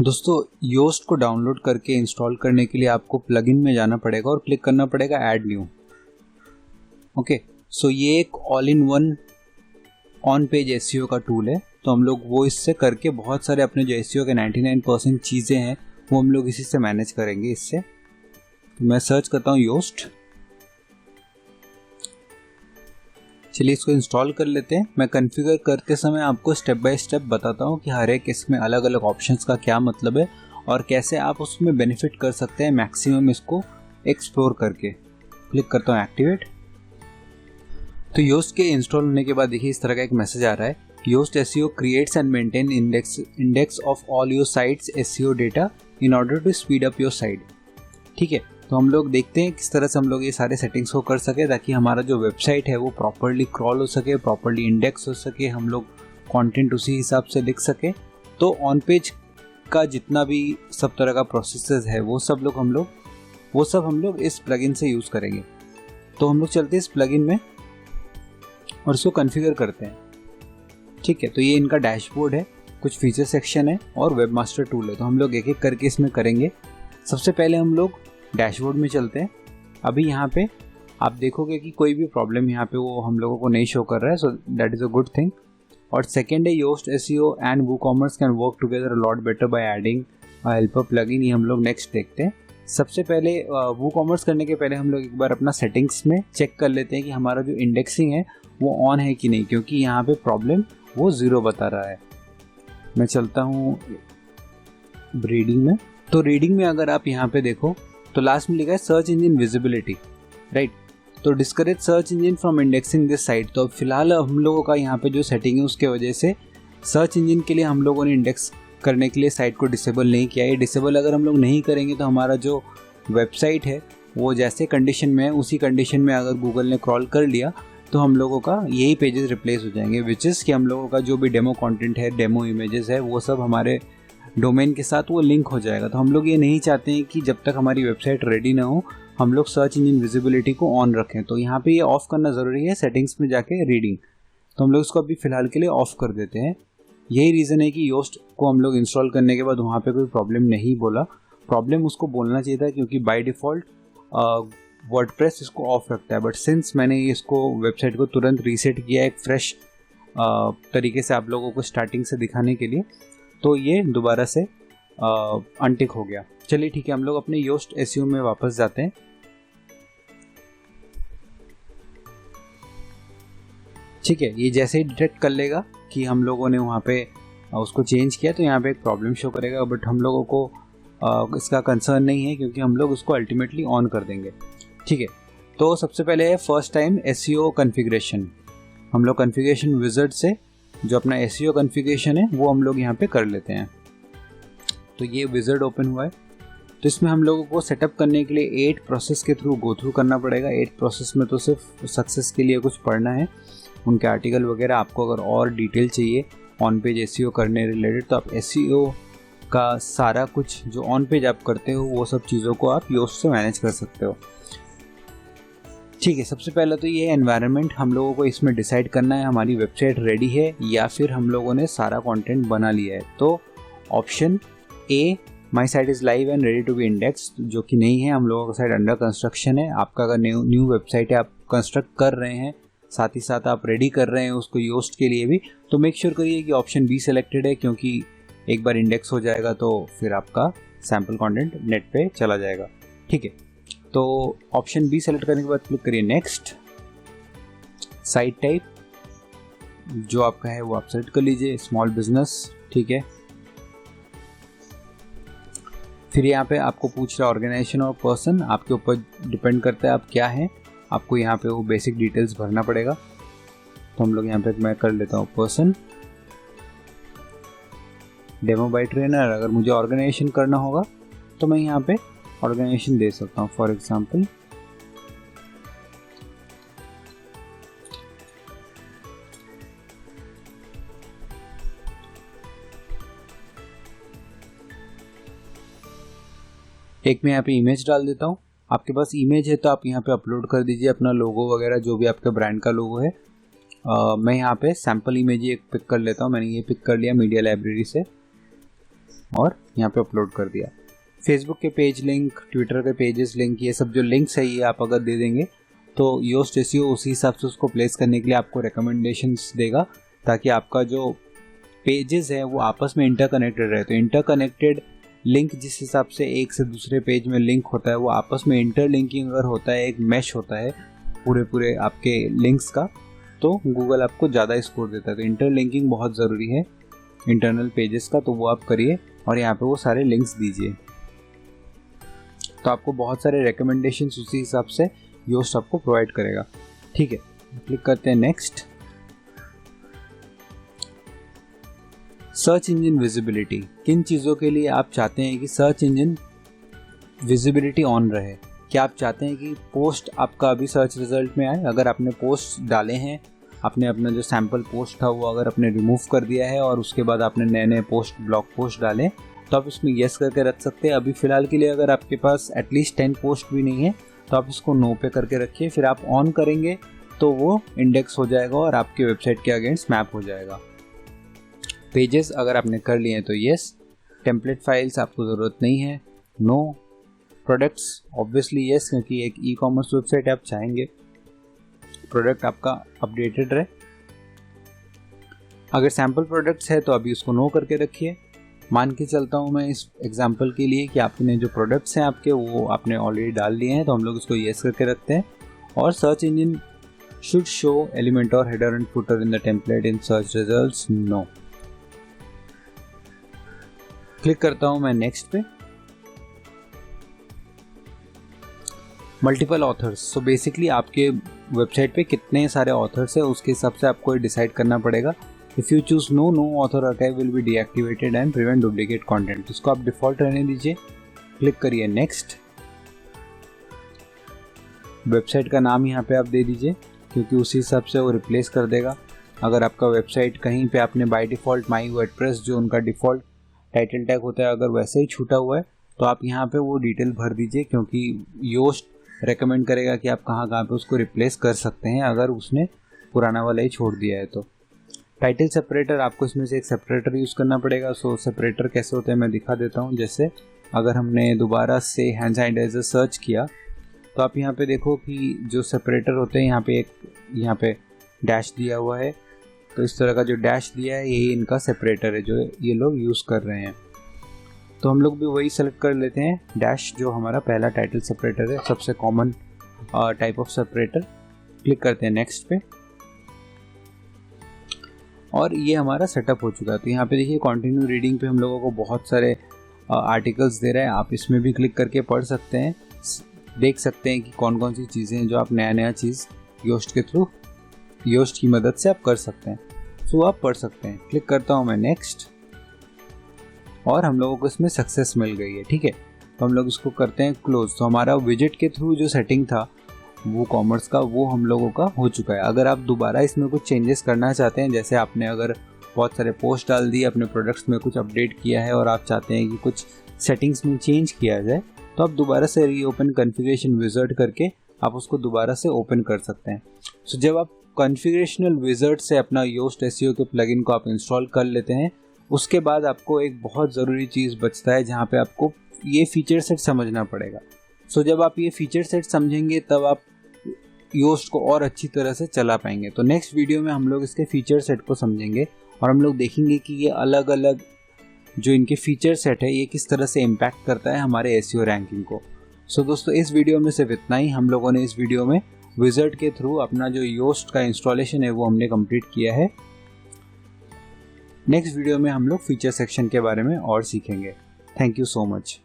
दोस्तों योस्ट को डाउनलोड करके इंस्टॉल करने के लिए आपको प्लगइन में जाना पड़ेगा और क्लिक करना पड़ेगा ऐड न्यू। ओके, सो ये एक all in one on page SEO का टूल है। तो हम लोग वो इससे करके बहुत सारे अपने जो एसईओ के 99% चीज़ें हैं वो हम लोग इसी से मैनेज करेंगे। इससे तो मैं सर्च करता हूँ योस्ट। चलिए इसको इंस्टॉल कर लेते हैं। मैं कॉन्फ़िगर करते समय आपको स्टेप बाय स्टेप बताता हूँ कि हर एक इसमें अलग अलग ऑप्शंस का क्या मतलब है और कैसे आप उसमें बेनिफिट कर सकते हैं मैक्सिमम इसको एक्सप्लोर करके। क्लिक करता हूँ एक्टिवेट। तो योस्ट के इंस्टॉल होने के बाद देखिए इस तरह का एक मैसेज आ रहा है, Yoast SEO creates and maintain index of all your sites SEO data in order to speed up your site. ठीक है, तो हम लोग देखते हैं किस तरह से हम लोग ये सारे सेटिंग्स को कर सके ताकि हमारा जो वेबसाइट है वो प्रॉपर्ली क्रॉल हो सके, प्रॉपर्ली इंडेक्स हो सके, हम लोग कंटेंट उसी हिसाब से लिख सके। तो ऑन पेज का जितना भी सब तरह का प्रोसेसेस है वो सब हम लोग इस प्लगइन से यूज़ करेंगे। तो हम लोग चलते हैं इस प्लगइन में और इसको कॉन्फ़िगर करते हैं। ठीक है, तो ये इनका डैशबोर्ड है, कुछ फीचर सेक्शन है और वेबमास्टर टूल है। तो हम लोग एक एक करके इसमें करेंगे। सबसे पहले हम लोग डैशबोर्ड में चलते हैं। अभी यहाँ पे आप देखोगे कि कोई भी प्रॉब्लम यहाँ पे वो हम लोगों को नहीं शो कर रहा है, so that is a good thing. और सेकेंड है Yoast SEO and WooCommerce can work together a lot better by adding helper plugin. ये हम लोग नेक्स्ट देखते हैं। सबसे पहले वूकॉमर्स करने के पहले हम लोग एक बार अपना सेटिंग्स में चेक कर लेते हैं कि हमारा जो इंडेक्सिंग है वो ऑन है कि नहीं, क्योंकि यहाँ पे प्रॉब्लम वो 0 बता रहा है। मैं चलता हूँ रीडिंग में। तो रीडिंग में अगर आप यहाँ पे देखो तो लास्ट में लिखा है सर्च इंजन विजिबिलिटी, राइट। तो discourage search engine from indexing this site. तो फिलहाल हम लोगों का यहाँ पे जो सेटिंग है उसके वजह से सर्च इंजन के लिए हम लोगों ने इंडेक्स करने के लिए साइट को डिसेबल नहीं किया। ये डिसेबल अगर हम लोग नहीं करेंगे तो हमारा जो वेबसाइट है वो जैसे कंडीशन में है उसी कंडीशन में अगर गूगल ने क्रॉल कर लिया तो हम लोगों का यही पेजेस रिप्लेस हो जाएंगे, विच इज़ कि हम लोगों का जो भी डेमो कंटेंट है, डेमो इमेजेस है, वो सब हमारे डोमेन के साथ वो लिंक हो जाएगा। तो हम लोग ये नहीं चाहते हैं कि जब तक हमारी वेबसाइट रेडी ना हो हम लोग सर्च इंजन विजिबिलिटी को ऑन रखें। तो यहाँ पे ये ऑफ़ करना ज़रूरी है सेटिंग्स में जाके रीडिंग। तो हम लोग इसको अभी फ़िलहाल के लिए ऑफ़ कर देते हैं। यही रीज़न है कि योस्ट को हम लोग इंस्टॉल करने के बाद वहाँ पे कोई प्रॉब्लम नहीं बोला। प्रॉब्लम उसको बोलना चाहिए था क्योंकि बाय डिफ़ॉल्ट वर्डप्रेस इसको ऑफ रखता है, बट सिंस मैंने इसको वेबसाइट को तुरंत रीसेट किया एक फ्रेश तरीके से आप लोगों को स्टार्टिंग से दिखाने के लिए, तो ये दोबारा से अनटिक हो गया। चलिए ठीक है, हम लोग अपने योस्ट एसईओ में वापस जाते हैं। ठीक है, ये जैसे ही डिटेक्ट कर लेगा कि हम लोगों ने वहाँ पे उसको चेंज किया तो यहाँ पे एक प्रॉब्लम शो करेगा, बट हम लोगों को इसका कंसर्न नहीं है क्योंकि हम लोग उसको अल्टीमेटली ऑन कर देंगे। ठीक है, तो सबसे पहले है फर्स्ट टाइम एसईओ कॉन्फ़िगरेशन। हम लोग कॉन्फ़िगरेशन विज़ार्ड से जो अपना एसईओ कॉन्फ़िगरेशन है वो हम लोग यहाँ पे कर लेते हैं। तो ये विज़ार्ड ओपन हुआ है। तो इसमें हम लोगों को सेटअप करने के लिए 8 प्रोसेस के थ्रू गो थ्रू करना पड़ेगा। 8 प्रोसेस में तो सिर्फ सक्सेस के लिए कुछ पढ़ना है, उनके आर्टिकल वगैरह। आपको अगर और डिटेल चाहिए ऑन पेज एसईओ करने रिलेटेड तो आप एसईओ का सारा कुछ जो ऑन पेज आप करते हो वो सब चीज़ों को आप योस्ट से मैनेज कर सकते हो। ठीक है, सबसे पहले तो ये एनवायरनमेंट हम लोगों को इसमें डिसाइड करना है, हमारी वेबसाइट रेडी है या फिर हम लोगों ने सारा कंटेंट बना लिया है। तो option A, my site is live and ready to be index, जो कि नहीं है, हम लोगों का साइट अंडर कंस्ट्रक्शन है। आपका अगर न्यू वेबसाइट है, आप कंस्ट्रक्ट कर रहे हैं, साथ ही साथ आप रेडी कर रहे हैं उसको योस्ट के लिए भी, तो मेक श्योर करिए कि ऑप्शन बी सेलेक्टेड है, क्योंकि एक बार इंडेक्स हो जाएगा तो फिर आपका सैम्पल कंटेंट नेट पे चला जाएगा। ठीक है, तो ऑप्शन बी सेलेक्ट करने के बाद क्लिक करिए नेक्स्ट। साइट टाइप जो आपका है वो आप सेलेक्ट कर लीजिए, स्मॉल बिजनेस। ठीक है, फिर यहाँ पे आपको पूछ रहा है ऑर्गेनाइजेशन और पर्सन, आपके ऊपर डिपेंड करता है आप क्या हैं, आपको यहाँ पे वो बेसिक डिटेल्स भरना पड़ेगा। तो हम लोग यहाँ पे मैं कर लेता हूँ पर्सन। डेमो बाय ट्रेनर, अगर मुझे ऑर्गेनाइजेशन करना होगा तो मैं यहाँ पे ऑर्गेनाइजेशन दे सकता हूँ, फॉर एग्जांपल एक मैं यहाँ पे इमेज डाल देता हूँ। आपके पास इमेज है तो आप यहाँ पे अपलोड कर दीजिए अपना लोगो वगैरह, जो भी आपके ब्रांड का लोगो है। मैं यहाँ पे सैम्पल इमेज एक पिक कर लेता हूँ। मैंने ये पिक कर लिया मीडिया लाइब्रेरी से। और यहाँ पे अपलोड कर दिया। फेसबुक के पेज लिंक, ट्विटर के पेजेस लिंक, ये सब जो लिंक्स है ये आप अगर दे देंगे तो योस्ट एसईओ उसी हिसाब से उसको प्लेस करने के लिए आपको रिकमेंडेशंस देगा, ताकि आपका जो पेजेस है वो आपस में इंटरकनेक्टेड रहे। तो इंटरकनेक्टेड लिंक जिस हिसाब से एक से दूसरे पेज में लिंक होता है, वो आपस में इंटरलिंकिंग अगर होता है, एक मैश होता है पूरे आपके लिंक्स का, तो गूगल आपको ज़्यादा स्कोर देता है। तो इंटरलिंकिंग बहुत ज़रूरी है इंटरनल पेजेस का, तो वो आप करिए और यहाँ पे वो सारे लिंक्स दीजिए, तो आपको बहुत सारे रिकमेंडेशंस उसी हिसाब से योस्ट आपको प्रोवाइड करेगा। ठीक है, क्लिक करते हैं नेक्स्ट। सर्च इंजन विजिबिलिटी, किन चीज़ों के लिए आप चाहते हैं कि सर्च इंजन विजिबिलिटी ऑन रहे? क्या आप चाहते हैं कि पोस्ट आपका अभी सर्च रिजल्ट में आए? अगर आपने पोस्ट डाले हैं, आपने अपना जो सैम्पल पोस्ट था वो अगर आपने रिमूव कर दिया है और उसके बाद आपने नए पोस्ट, ब्लॉग पोस्ट डाले, तो आप इसमें येस करके रख सकते हैं। अभी फ़िलहाल के लिए अगर आपके पास एटलीस्ट 10 पोस्ट भी नहीं है तो आप इसको नो पे करके रखिए, फिर आप ऑन करेंगे तो वो इंडेक्स हो जाएगा और आपके वेबसाइट के अगेंस्ट मैप हो जाएगा। पेजेस अगर आपने कर लिए हैं तो येस, टेम्पलेट फाइल्स आपको ज़रूरत नहीं है, नो। प्रोडक्ट्स ऑब्वियसली येस, क्योंकि एक ई कॉमर्स वेबसाइट आप चाहेंगे प्रोडक्ट आपका अपडेटेड रहे। अगर सैम्पल प्रोडक्ट्स है तो अभी उसको नो करके रखिए। मान के चलता हूँ मैं इस एग्जांपल के लिए कि आपने जो प्रोडक्ट्स हैं आपके वो आपने ऑलरेडी डाल लिए हैं, तो हम लोग इसको येस करके रखते हैं। और search engine should show element or header and footer in the template in search results, no. Click करता हूँ मैं नेक्स्ट पे। मल्टीपल ऑथर्स, सो बेसिकली आपके वेबसाइट पे कितने सारे ऑथर्स है उसके हिसाब से आपको डिसाइड करना पड़ेगा। If you choose no author archive will be deactivated and prevent duplicate content, इसको आप डिफ़ॉल्ट रहने दीजिए। क्लिक करिए नेक्स्ट। वेबसाइट का नाम यहाँ पे आप दे दीजिए, क्योंकि उसी हिसाब से वो रिप्लेस कर देगा। अगर आपका वेबसाइट कहीं पे आपने बाय डिफ़ॉल्ट माई वर्डप्रेस जो उनका डिफ़ॉल्ट टाइटल टैग होता है अगर वैसे ही छूटा हुआ है तो आप यहाँ पे वो डिटेल भर दीजिए, क्योंकि योस्ट रेकमेंड करेगा कि आप कहाँ पे उसको रिप्लेस कर सकते हैं अगर उसने पुराना वाला ही छोड़ दिया है। तो टाइटल सेपरेटर, आपको इसमें से एक सेपरेटर यूज़ करना पड़ेगा। सो सेपरेटर कैसे होते हैं मैं दिखा देता हूँ। जैसे अगर हमने दोबारा से हैंड सैनिटाइजर सर्च किया तो आप यहाँ पे देखो कि जो सेपरेटर होते हैं यहाँ पे डैश दिया हुआ है, तो इस तरह का जो डैश दिया है यही इनका सेपरेटर है जो ये लोग यूज़ कर रहे हैं। तो हम लोग भी वही सेलेक्ट कर लेते हैं, डैश, जो हमारा पहला टाइटल सेपरेटर है, सबसे common type of separator. Click करते हैं नेक्स्ट पे और ये हमारा सेटअप हो चुका है। तो यहाँ पे देखिए कंटिन्यू रीडिंग पे हम लोगों को बहुत सारे आर्टिकल्स दे रहा है, आप इसमें भी क्लिक करके पढ़ सकते हैं, देख सकते हैं कि कौन कौन सी चीज़ें हैं जो आप नया चीज़ योस्ट के थ्रू, योस्ट की मदद से आप कर सकते हैं। सो आप पढ़ सकते हैं। क्लिक करता हूँ मैं नेक्स्ट और हम लोगों को इसमें सक्सेस मिल गई है। ठीक है, तो हम लोग इसको करते हैं क्लोज। तो हमारा विजेट के थ्रू जो सेटिंग था वो कॉमर्स का, वो हम लोगों का हो चुका है। अगर आप दोबारा इसमें कुछ चेंजेस करना चाहते हैं, जैसे आपने अगर बहुत सारे पोस्ट डाल दिए, अपने प्रोडक्ट्स में कुछ अपडेट किया है और आप चाहते हैं कि कुछ सेटिंग्स में चेंज किया जाए, तो आप दोबारा से रीओपन कॉन्फ़िगरेशन विज़ार्ड करके आप उसको दोबारा से ओपन कर सकते हैं। सो जब आप कॉन्फ़िगरेशनल विज़ार्ड से अपना योस्ट एसईओ के प्लगइन को आप इंस्टॉल कर लेते हैं, उसके बाद आपको एक बहुत ज़रूरी चीज़ बचता है जहाँ पे आपको ये फीचर सेट समझना पड़ेगा। सो जब आप ये फीचर सेट समझेंगे तब आप योस्ट को और अच्छी तरह से चला पाएंगे। तो नेक्स्ट वीडियो में हम लोग इसके फीचर सेट को समझेंगे और हम लोग देखेंगे कि ये अलग अलग जो इनके फीचर सेट है ये किस तरह से इम्पैक्ट करता है हमारे एसईओ रैंकिंग को। सो दोस्तों, इस वीडियो में सिर्फ इतना ही। हम लोगों ने इस वीडियो में विज़ार्ड के थ्रू अपना जो योस्ट का इंस्टॉलेशन है वो हमने कंप्लीट किया है। नेक्स्ट वीडियो में हम लोग फीचर सेक्शन के बारे में और सीखेंगे। Thank you so much.